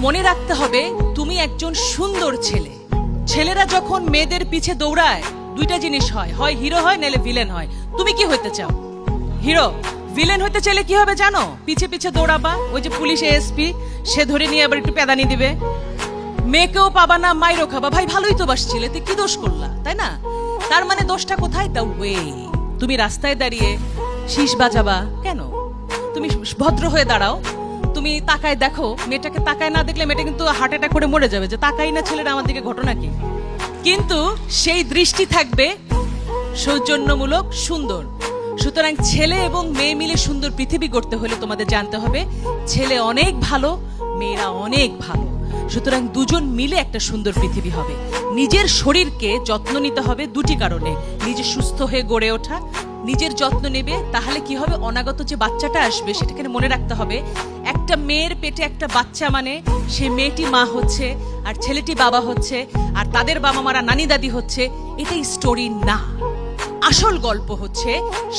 মনে রাখতে হবে তুমি একজন সুন্দর ছেলে। ছেলেরা যখন মেয়েদের পিছে দৌড়ায় দুইটা জিনিস হয়, হয় হিরো হয় নাহলে ভিলেন হয়। তুমি কি হইতে চাও? হিরো। ভিলেন হইতে চাইলে কি হবে জানো? পিছে পিছে দৌড়াবা, ওই যে পুলিশ এএসপি সে ধরে নিয়ে আবার একটু পেদানি দিবে, মেয়েকেও পাবা না, মাইরও খাবা। ভাই ভালোই তো বাসছিলে, তুই কি দোষ করলা, তাই না? তার মানে দোষটা কোথায়? The way. তুমি রাস্তায় দাঁড়িয়ে শীষ বাজাবা কেন? তুমি ভদ্র হয়ে দাঁড়াও, তুমি তাকায় দেখো, মেয়েটাকে তাকায় না দেখলে মেয়েটা কিন্তু হার্ট অ্যাটাক করে মরে যাবে, যে তাকাই না ছেলেরা আমার দিকে, ঘটনা কি? কিন্তু সেই দৃষ্টি থাকবে সৌজন্যমূলক, সুন্দর। সুতরাং ছেলে এবং মেয়ে মিলে সুন্দর পৃথিবী গড়তে হলে তোমাদের জানতে হবে ছেলে অনেক ভালো, মেয়েরা অনেক ভালো। সুতরাং দুজন মিলে একটা সুন্দর পৃথিবী হবে। নিজের শরীরকে যত্ন নিতে হবে দুটি কারণে: নিজে সুস্থ হয়ে গড়ে ওঠা, নিজের যত্ন নেবে, তাহলে কি হবে, অনাগত যে বাচ্চাটা আসবে সেটাকে মনে রাখতে হবে একটা মেয়ের পেটে একটা বাচ্চা মানে সেই মেয়েটি মা হচ্ছে আর ছেলেটি বাবা হচ্ছে আর তাদের বাবা মারা নানি দাদি হচ্ছে। এটাই স্টোরি না, আসল গল্প হচ্ছে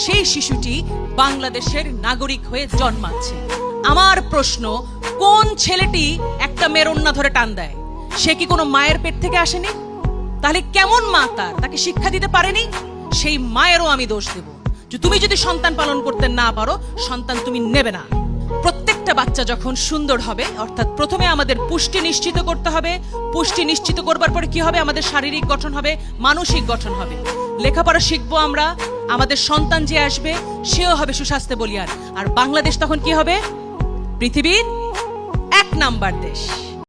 সেই শিশুটি বাংলাদেশের নাগরিক হয়ে জন্মাচ্ছে। আমার প্রশ্ন, কোন ছেলেটি একটা মেয়ের ওন্না ধরে টান দেয়? সে কি কোনো মায়ের পেট থেকে আসেনি? তাহলে কেমন মা তাকে শিক্ষা দিতে পারেনি? সেই মায়েরও আমি দোষ দেব যে তুমি যদি সন্তান পালন করতে না পারো, সন্তান তুমি নেবে না। প্রত্যেকটা বাচ্চা যখন সুন্দর হবে, অর্থাৎ প্রথমে আমাদের পুষ্টি নিশ্চিত করতে হবে। পুষ্টি নিশ্চিত করবার পরে কি হবে? আমাদের শারীরিক গঠন হবে, মানসিক গঠন হবে, লেখাপড়া শিখবো আমরা, আমাদের সন্তান যে আসবে সেও হবে সুস্বাস্থ্য বলিয়ান। আর বাংলাদেশ তখন কি হবে? পৃথিবীর 1 নাম্বার দেশ।